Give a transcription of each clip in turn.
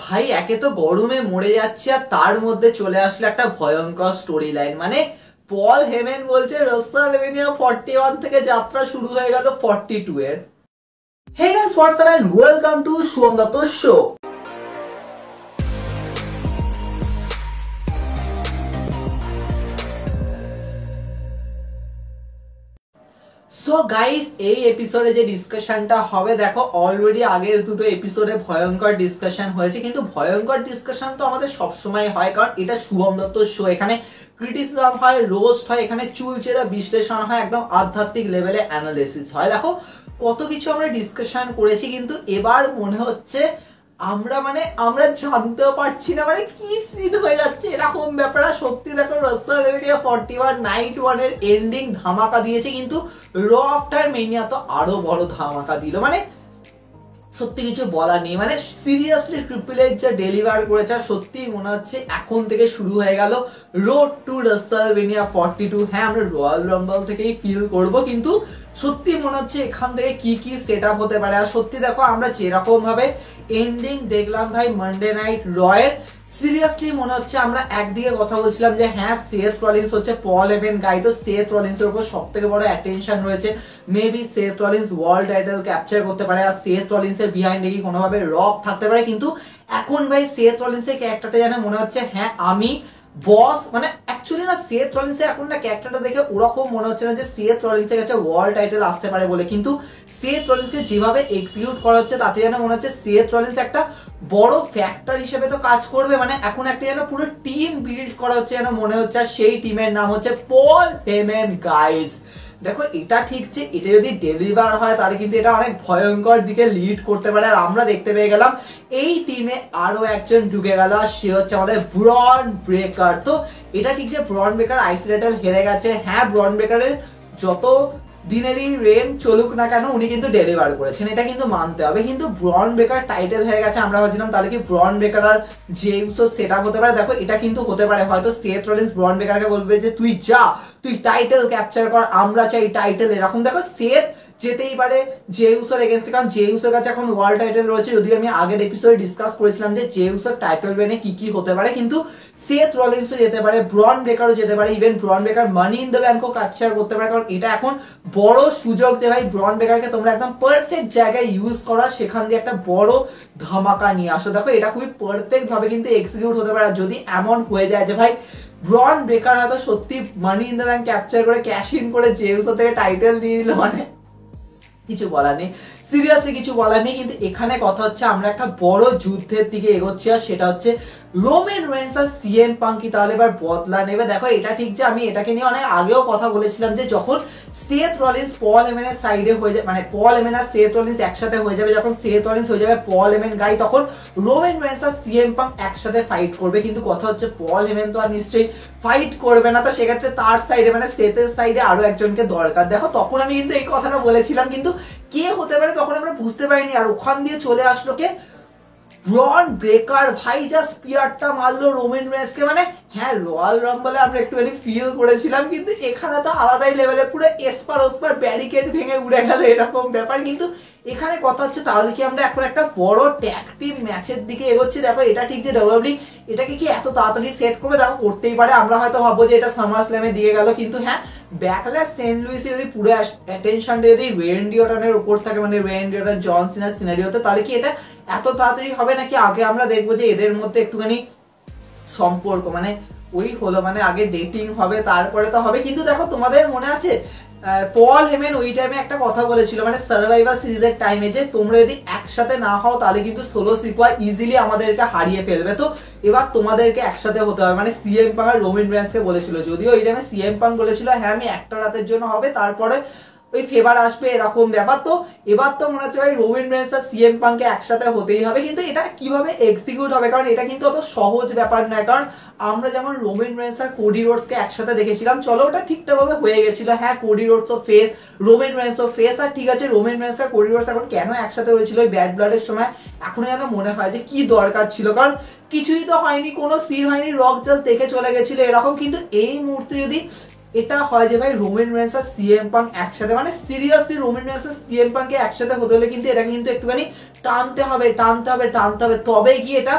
ভাই একে তো গরমে মরে যাচ্ছে আর তার মধ্যে চলে আসলো একটা ভয়ঙ্কর স্টোরি লাইন। মানে পল হেমেন বলছে রাসেলমেনিয়া 41 থেকে যাত্রা শুরু হয়ে গেল 42 এর। Hey guys, what's up and welcome to Shubham Dutta show. So guys, এই এপিসোডে যে ডিসকাশনটা হবে, দেখো অলরেডি আগের দুটো এপিসোডে ভয়ঙ্কর ডিসকাশন হয়েছে, কিন্তু ভয়ঙ্কর ডিসকাশন তো আমাদের সবসময় হয়, কারণ এটা শুভম দত্ত শো। এখানে ক্রিটিসিজম হয়, রোস্ট হয়, এখানে চুলচেরা বিশ্লেষণ হয়, একদম আধ্যাত্মিক লেভেলে অ্যানালিসিস হয়। দেখো কত কিছু আমরা ডিসকাশন করেছি, কিন্তু এবার মনে হচ্ছে আমরা জানতেও পারছি না মানে কি সিন হয়ে যাচ্ছে, এরকম ব্যাপার। সত্যি দেখো, রাসেলমেনিয়া 41 নাইট 1 এর এন্ডিং ধামাকা দিয়েছে, কিন্তু র আফটার মেনিয়া তো আরো বড় ধামাকা দিল। মানে সত্যি কিছু বলার নেই। মানে সিরিয়াসলি ট্রিপল এইচ যা ডেলিভার করেছে, সত্যি মনে হচ্ছে এখন থেকে শুরু হয়ে গেল রোড টু রাসেলমেনিয়া 42। হ্যাঁ, আমরা রয়্যাল রাম্বল থেকেই ফিল করব, কিন্তু সত্যি মনে হচ্ছে এখান থেকে কি কি সেট আপ হতে পারে। আর সত্যি দেখো, আমরা যেরকম ভাবে এন্ডিং দেখলাম ভাই মানডে নাইট রয়ের, সিরিয়াসলি মনে হচ্ছে আমরা একদিকে কথা বলছিলাম যে হ্যাঁ, সেথ রলিন্স হচ্ছে পল হেমেন গাই, তো সেথ রলিন্স এর উপর সব থেকে বড় অ্যাটেনশন রয়েছে। Maybe Seth Rollins world title capture করতে পারে, আর সেথ রলিন্স এর বিহাইন্ডে কি কোনোভাবে রক থাকতে পারে। কিন্তু এখন ভাই সেথ রলিন্স এর ক্যারেক্টারটা যেন মনে হচ্ছে হ্যাঁ আমি বস। মানে অ্যাকচুয়ালি না, সেথ রলিন্স এর এখন না ক্যারেক্টারটা দেখে ওরকম মনে হচ্ছে না যে সেথ রলিন্স এর কাছে ওয়ার্ল্ড টাইটেল আসতে পারে বলে, কিন্তু সেথ রলিন্স কে যেভাবে এক্সিকিউট করা হচ্ছে তাতে যেন মনে হচ্ছে সেথ রলিন্স একটা বড় ফ্যাক্টর হিসেবে তো কাজ করবে। মানে এখন একটা যেন পুরো টিম বিল্ড করা হচ্ছে যেন মনে হচ্ছে, আর সেই টিমের নাম হচ্ছে পল হেমেন গাইস। দেখো এটা ঠিক যে এটা যদি ডেলিভার হয় তাহলে কিন্তু এটা অনেক ভয়ঙ্কর দিকে লিড করতে পারে। আর আমরা দেখতে পেয়ে গেলাম এই টিমে আরো একজন ঢুকে গেল, আর সে হচ্ছে আমাদের ব্রন ব্রেকার। তো এটা ঠিক যে ব্রন ব্রেকার আইসোলেটেড হেরে গেছে। হ্যাঁ, ব্রন ব্রেকারের যত দিনেরই রেন চলুক না কেন, উনি কিন্তু ডেলিভার করেছেন, এটা কিন্তু মানতে হবে। কিন্তু ব্রন ব্রেকার টাইটেল হয়ে গেছে, আমরা ভাবছিলাম তাহলে কি ব্রন ব্রেকার আর জেউসও সেট আপ হতে পারে। দেখো এটা কিন্তু হতে পারে, হয়তো সেথ রলিন্স ব্রন ব্রেকারকে বলবে যে তুই যা, তুই টাইটেল ক্যাপচার কর, আমরা চাই টাইটেল, এরকম। দেখো সেথ যেতেই পারে জেউসের এগেইনস্টে, কারণ জেউসের কাছে এখন ওয়ার্ল্ড টাইটেল রয়েছে। যদিও আমি আগের এপিসোডে ডিসকাস করেছিলাম যে জেউসের টাইটেল বেনে কি কি হতে পারে, কিন্তু সেথ রলিন্সও যেতে পারে, ব্রন ব্রেকারও যেতে পারে, even Bron Breaker money in the ব্যাংকও ক্যাপচার করতে পারে। কারণ এটা এখন বড় সুযোগ যে ভাই ব্রন ব্রেকারকে তোমরা একদম পারফেক্ট জায়গায় ইউজ করা, সেখান দিয়ে একটা বড় ধামাকা নিয়ে আসো। দেখো এটা খুবই পারফেক্ট ভাবে কিন্তু এক্সিকিউট হতে পারে। যদি এমন হয়ে যায় যে ভাই ব্রন ব্রেকার হয়তো সত্যি মানি ইন দ্য ব্যাংক ক্যাপচার করে ক্যাশ ইন করে জেউস থেকে টাইটেল নিয়ে নিল, মানে কিছু বলার নেই, সিরিয়াসলি কিছু বলার নেই। কিন্তু এখানে কথা হচ্ছে আমরা একটা বড় যুদ্ধের দিকে এগোচ্ছি, আর সেটা হচ্ছে রোমান রেন্স আর সিএম পাঙ্ক কি তাহলে এবার বদলা নেবে। দেখো এটা ঠিক যে আমি এটাকে নিয়ে অনেক আগেও কথা বলেছিলাম যে যখন সেথ রলিন্স পল হেমেনের সাইডে হয়ে যাবে, মানে পল হেমেন আর সেথ রলিন্স একসাথে হয়ে যাবে, যখন সেথ রলিন্স হয়ে যাবে পল হেমেন গাই, তখন রোমান রেন্স আর সিএম পাঙ্ক একসাথে ফাইট করবে। কিন্তু কথা হচ্ছে পল হেমেন তো আর নিশ্চয়ই ফাইট করবে না, তো সেক্ষেত্রে তার সাইডে মানে সেথের সাইডে আরো একজনকে দরকার। দেখো তখন আমি কিন্তু এই কথাটা বলেছিলাম, কিন্তু কে হতে পারে তখন আমরা বুঝতে পারিনি। আর ওখান দিয়ে চলে আসলো কে, ব্রন ব্রেকার। ভাই যা স্পিয়ারটা মারলো রোমান রেন্সকে, মানে হ্যাঁ রয়্যাল রাম্বলে আমরা একটুখানি ফিল করেছিলাম, কিন্তু এখানে তো আলাদাই লেভেলে পুরো এসপার ওসপার ব্যারিকেড ভেঙে উড়ে গেল এরকম ব্যাপার। কিন্তু এখানে কথা হচ্ছে তাহলে কি আমরা এখন একটা বড় ট্যাগ টিম ম্যাচের দিকে এগোচ্ছি। দেখো এটা ঠিক যে ডাব্লিউডাব্লিউ এটাকে কি এত তাড়াতাড়ি সেট করবে, দেখো করতেই পারে। আমরা হয়তো ভাববো যে এটা সামার স্ল্যামের দিকে গেল, কিন্তু হ্যাঁ ব্যাকল্যাশ সেন্ট লুইসে যদি পুরো অ্যাটেনশনটা যদি রেন্ডি অর্টনের উপর থাকে, মানে রেন্ডি অর্টন জন সিনার সিনারিওতে, তাহলে কি এটা এত তাড়াতাড়ি হবে নাকি আগে আমরা দেখবো যে এদের মধ্যে একটুখানি সম্পর্ক মানে ওই হলো, মানে আগে ডেটিং হবে তারপরে তো হবে। কিন্তু দেখো তোমাদের মনে আছে পল হেমেন ওই টাইমে একটা কথা বলেছিল, মানে সার্ভাইভার সিরিজের টাইমে, যে তোমরা যদি একসাথে না হও তাহলে কিন্তু সোলো সিকোয়া ইজিলি আমাদেরকে হারিয়ে ফেলবে। তো এবার তোমাদেরকে একসাথে হতে হবে, মানে সিএম পাঙ্ক আর রোমান রেন্সকে বলেছিল। যদিও ওই টাইমে সিএম পাঙ্ক বলেছিল হ্যাঁ আমি একটা রাতের জন্য হবে, তারপরে ওই ফেভার আসবে, এরকম ব্যাপার। তো এবার তো মনে হচ্ছে ভাই রোমান রেন্স আর সিএম পাঙ্কে একসাথে হতেই হবে। কিন্তু এটা কিভাবে এক্সিকিউট হবে, কারণ এটা কিন্তু অত সহজ ব্যাপার নয়। কারণ আমরা যেমন রোমান রেন্স আর কোডি রোডসকে একসাথে দেখেছিলাম, চলো ওটা ঠিকঠাক ভাবে হয়ে গেছিল। হ্যাঁ কোডি রোডস ও ফেস, রোমান রেন্স ও ফেস, আর ঠিক আছে রোমান রেন্স আর কোডি রোডস এখন কেন একসাথে হয়েছিল ওই ব্যাড ব্লাডের সময়, এখন যেন মনে হয় যে কি দরকার ছিল। কারণ কিছুই তো হয়নি, কোনো সিন হয়নি, রক জাস্ট দেখে চলে গেছিল এরকম। কিন্তু এই মুহূর্তে যদি এটা হয় যে ভাই রোমান রেন্স আর সিএম পাঙ্ক একসাথে, মানে সিরিয়াসলি রোমান রেন্স আর সিএম পাঙ্কে একসাথে হতে হলে কিন্তু এটা কিন্তু একটুখানি টানতে হবে, তবে কি এটা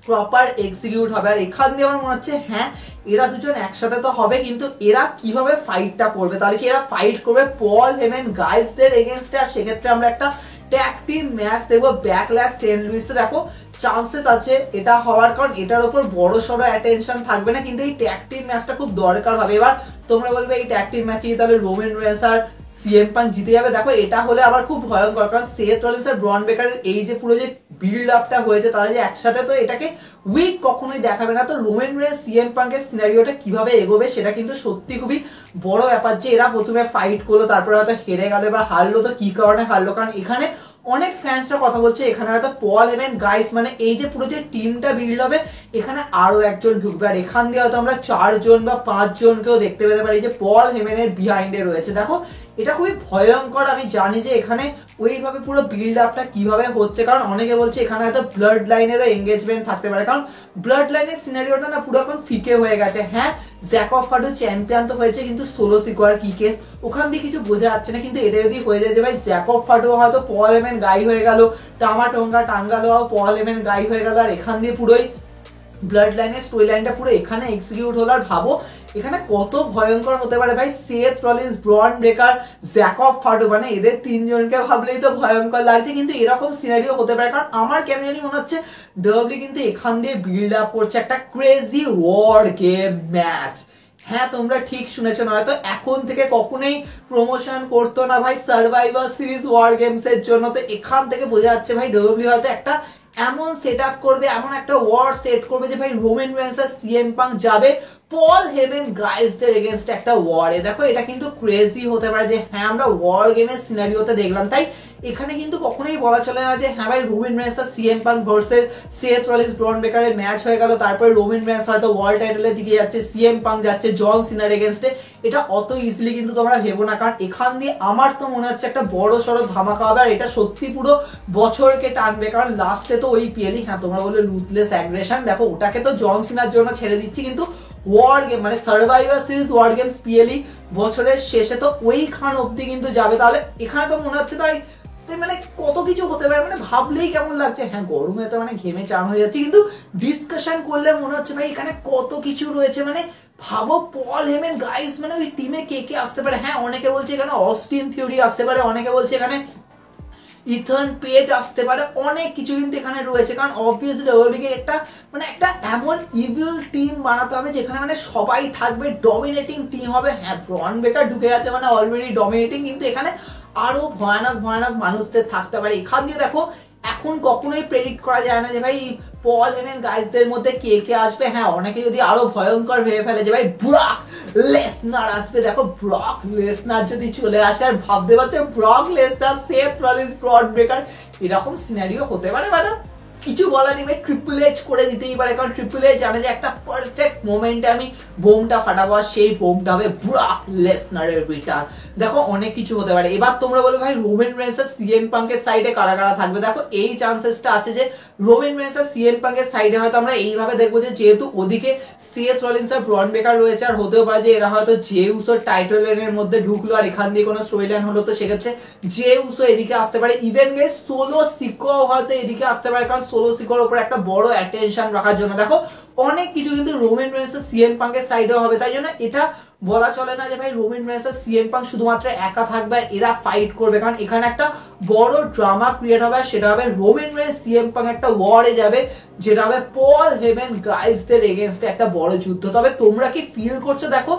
প্রপার এক্সিকিউট হবে। আর এখান দিয়ে আমার মনে হচ্ছে হ্যাঁ এরা দুজন একসাথে তো হবে, কিন্তু এরা কিভাবে ফাইটটা করবে, তাহলে কি এরা ফাইট করবে পল হেমেন গাইসদের এগেইনস্টে, আর সেক্ষেত্রে আমরা একটা ট্যাগ টিম ম্যাচ দেখবো ব্যাকল্যাশ সেন্ট লুইসে। দেখো চান্সেস আছে এটা হওয়ার, কারণ এটার উপর বড় সড়ো অ্যাটেনশন থাকবে না, কিন্তু এই ট্যাগ টিম ম্যাচটা খুব দরকার হবে। এবার তোমরা বলবে এই ট্যাগ টিম ম্যাচে তাহলে রোমান রেন্স আর সিএম পাঙ্ক জিতে যাবে, দেখো এটা হলে আবার খুব ভয়ঙ্কর, কারণ সেথ রলিন্স আর ব্রন বেকারের এই যে পুরো যে বিল্ড আপটা হয়েছে তারা যে একসাথে, তো এটাকে উইক কখনোই দেখাবে না। তো রোমান রেন্স সিএম পাঙ্কের সিনারিওটা কিভাবে এগোবে সেটা কিন্তু সত্যি খুবই বড় ব্যাপার, যে এরা প্রথমে ফাইট করলো তারপরে হয়তো হেরে গেল, এবার হারলো, তো কি কারণে হারলো, কারণ এখানে অনেক ফ্যান্সরা কথা বলছে এখানে হয়তো পল হেমেন গাইস মানে এই যে পুরো যে টিমটা বিল্ড হবে এখানে আরো একজন ঢুকবে, আর এখান দিয়ে হয়তো আমরা 4 জন বা 5 জনকেও দেখতে পেতে পারি যে পল হেমেনের বিহাইন্ডে রয়েছে। দেখো এটা খুবই ভয়ঙ্কর, আমি জানি যে এখানে ওইভাবে পুরো বিল্ড আপটা কিভাবে হচ্ছে, কারণ অনেকে বলছে এখানে হয়তো ব্লাড লাইনেরও এঙ্গেজমেন্ট থাকতে পারে, কারণ ব্লাড লাইনের সিনারিওটা না পুরো এখন ফিকে হয়ে গেছে। হ্যাঁ জ্যাক অফ ফাডু চ্যাম্পিয়ন তো হয়েছে, কিন্তু সোলো সিকোয়ার কি কেস ওখান দিয়ে কিছু বোঝা যাচ্ছে না, কিন্তু এটা যদি হয়ে যায় যে ভাই জ্যাক অফ ফাডু হয়তো পল হেমেন গাই হয়ে গেল, টামা টোঙ্গা টাঙ্গালো পল হেমেন গাই হয়ে গেল, আর এখান দিয়ে পুরোই ব্লাড লাইনের স্টোরি লাইনটা পুরো এখানে এক্সিকিউট হলো, আর ভাবো এখানে কত ভয়ঙ্কর হতে পারে ভাই। Seth Rollins, Bron Breaker, Jacob Fatu, মানে এদের তিনজনকে ভাবলেই তো ভয়ঙ্কর লাগছে, কিন্তু এরকম সিনারিও হতে পারে, কারণ আমার কেন জানি মনে হচ্ছে ডাব্লিউ কিন্তু এখান দিয়ে বিল্ড আপ করছে একটা ক্রেজি ওয়ার গেম ম্যাচ। হ্যাঁ তোমরা ঠিক শুনেছো, না হয়তো এখন থেকে কখনোই প্রমোশন করতো না ভাই সার্ভাইভার সিরিজ ওয়ার গেমস এর জন্য, তো এখান থেকে বোঝা যাচ্ছে ভাই ডাব্লিউ হয়তো একটা এমন সেট আপ করবে, এমন একটা ওয়ার সেট করবে যে ভাই রোমান রেন্স আর সিএম পাঙ্ক যাবে পল হেমেন গাইসদের এগেইনস্ট একটা ওয়ারে। দেখো এটা কিন্তু ক্রেজি হতে পারে যে হ্যাঁ আমরা ওয়ার গেমের সিনারিওতে দেখলাম, তাই এখানে কিন্তু কখনোই বলা চলে না যে হ্যাঁ ভাই রোমান রেন্স আর CM Punk versus Seth Rollins Bron বেকারের ম্যাচ হয়ে গেল, তারপরে রোমান রেন্স হয়তো ওয়ার্ল্ড টাইটেলের দিকে যাচ্ছে, সিএম পাঙ্ক যাচ্ছে জন সিনার এগেইনস্টে। এটা অত ইজিলি কিন্তু তোমরা ভেবো না, কারণ এখান দিয়ে আমার তো মনে হচ্ছে একটা বড় সড়ো ধামাকা হবে, আর এটা সত্যি পুরো বছরকে টানবে, কারণ লাস্টে তো ওই পিএলই, হ্যাঁ তোমরা বলে রুথলেস অ্যাগ্রেশন, দেখো ওটাকে তো জন সিনার জন্য ছেড়ে দিচ্ছি, কিন্তু ওয়ার গেম মানে survivor series war games PLE বছরের শেষে তো ওইখান অব্দি কিন্তু যাবে, তাহলে এখানে তো মনে হচ্ছে তাই মানে কত কিছু হতে পারে, মানে ভাবলেই কেমন লাগছে। হ্যাঁ গরমে তো মানে ঘেমে চান হয়ে যাচ্ছে, কিন্তু ডিসকাশন করলে মনে হচ্ছে ভাই এখানে কত কিছু রয়েছে, মানে ভাবো পল হেমেন গাইস মানে ওই টিমে কে কে আসতে পারে। হ্যাঁ অনেকে বলছে এখানে অস্টিন থিওরি আসতে পারে, অনেকে বলছে এখানে ইথন পেজ আসতে পারে, অনেক কিছু কিন্তু এখানে রয়েছে, কারণ অবভিয়াসলি ডাব্লিউডব্লিউইকে একটা মানে একটা এমন ইভিল টিম বানাতে হবে যেখানে মানে সবাই থাকবে, ডমিনেটিং টিম হবে। হ্যাঁ ব্রন বেকার ঢুকে গেছে মানে অলরেডি ডমিনেটিং, কিন্তু এখানে আরো ভয়ানক ভয়ানক মানুষদের থাকতে পারে। এখান দিয়ে দেখো এখন কখনোই প্রেডিক্ট করা যায় না যে ভাই পল হেমেন গাইসদের মধ্যে কে কে আসবে। হ্যাঁ অনেকে যদি আরো ভয়ঙ্কর ভেবে ফেলে যে ভাই ব্রক লেসনার আসবে, দেখো ব্রক লেসনার যদি চলে আসে, আর ভাবতে পারছে ব্রক লেসনার সেথ রলিন্স ব্রন বেকার, এরকম সিনারিও হতে পারে, মানে কিছু বলার নেই, ট্রিপল এইচ করে দিতেই পারে, কারণ ট্রিপল এইচ জানে যে একটা পারফেক্ট মোমেন্টে আমি বোমটা ফাটাবো, সেই বোমটা হবে ব্রক লেসনারের রিটার্ন। দেখো অনেক কিছু হতে পারে। এবার তোমরা বলো ভাই রোমান রেন্স আর সিএম পাঙ্কের সাইডে কারা কারা থাকবে, দেখো এই চান্সেসটা আছে যে রোমান রেন্স আর সিএম পাঙ্কের সাইডে হয়তো আমরা এইভাবে দেখবো যে যেহেতু ওদিকে সেথ রলিন্স আর ব্রন বেকার রয়েছে, আর হতেও পারে যে এরা হয়তো জে উসোর টাইটেল লাইনের মধ্যে ঢুকলো আর এখান দিয়ে কোনো স্টোরি লাইন হলো, তো সেক্ষেত্রে জে উসো এদিকে আসতে পারে, ইভেন গাইস সোলো সিকো হয়তো এদিকে আসতে পারে, কারণ সোলো সিকোর উপর একটা বড় অ্যাটেনশন রাখার জন্য। দেখো অনেক কিছু কিন্তু রোমান রেন্স আর সিএম পাঙ্কের সাইডেও হবে, তাই জন্য এটা বলা চলে না যে ভাই রোমান রেন্স আর সিএম পাঙ্ক শুধুমাত্র একা থাকবে আর এরা ফাইট করবে, কারণ এখানে একটা বড় ড্রামা ক্রিয়েট হবে, সেটা হবে রোমান রেন্স সিএম পাঙ্ক একটা ওয়ারে যাবে, যেটা হবে পল হেমেন গাইসদের এগেইনস্টে একটা বড় যুদ্ধ। তবে তোমরা কি ফিল করছো? দেখো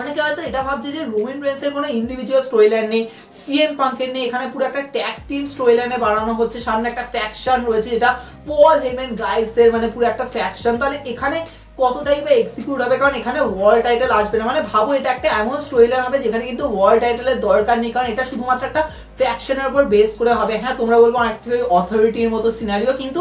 অনেকে হয়তো এটা ভাবছে যে রোমান রেন্সের কোনো ইন্ডিভিজুয়াল স্টোরি লাইন নেই, সিএম পাঙ্কের নেই, এখানে পুরো একটা ট্যাগ টিম স্টোরি লাইনে বানানো হচ্ছে, সামনে একটা ফ্যাকশন রয়েছে যেটা পল হেমেন গাইসদের মানে পুরো একটা ফ্যাকশন, তাহলে এখানে কতটাই বা এক্সিকিউট হবে, কারণ এখানে ওয়ার্ল্ড টাইটেল আসবে না। মানে ভাবো এটা একটা এমন স্টোরি লাইন হবে যেখানে কিন্তু ওয়ার্ল্ড টাইটেলের দরকার নেই, কারণ এটা শুধুমাত্র একটা ফ্যাকশনের উপর বেস করে হবে। হ্যাঁ তোমরা বলবো অনেকটা অথরিটির মতো সিনারিও, কিন্তু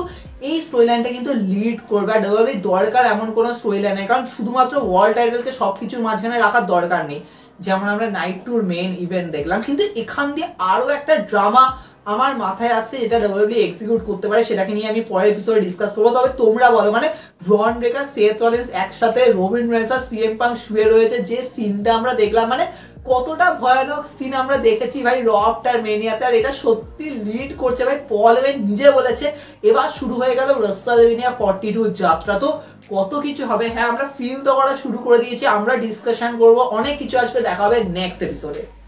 এই স্টোরি লাইনটা কিন্তু লিড করবে, আর ডাব্লিউডব্লিউই দরকার এমন কোনো স্টোরি লাইন নেই, কারণ শুধুমাত্র ওয়ার্ল্ড টাইটেলকে সবকিছুর মাঝখানে রাখার দরকার নেই, যেমন আমরা নাইট টুর মেইন ইভেন্ট দেখলাম, কিন্তু এখান দিয়ে আরো একটা ড্রামা আমার মাথায় আসছে যেটা ডব্লিউডব্লিউ এক্সিকিউট করতে পারে, সেটাকে নিয়ে আমি পরের এপিসোডে ডিসকাস করবো। তবে তোমরা বলো, মানে ব্রন ব্রেকার, সেথ রলিন্স একসাথে, রবিন রেন্স আর সিএম পাঙ্ক শুয়ে রয়েছে, যে সিনটা আমরা দেখলাম, মানে কতটা ভয়ানক সিন আমরা দেখেছি ভাই রকটার মেনিয়াতে। আর এটা সত্যি লিড করছে ভাই, পল হ্যামন নিজে বলেছে এবার শুরু হয়ে গেল WrestleMania 42 যাত্রা। তো কত কিছু হবে। হ্যাঁ, আমরা ফিল্ম তো করা শুরু করে দিয়েছি, আমরা ডিসকাশন করব, অনেক কিছু আসবে। দেখা হবে নেক্সট এপিসোডে।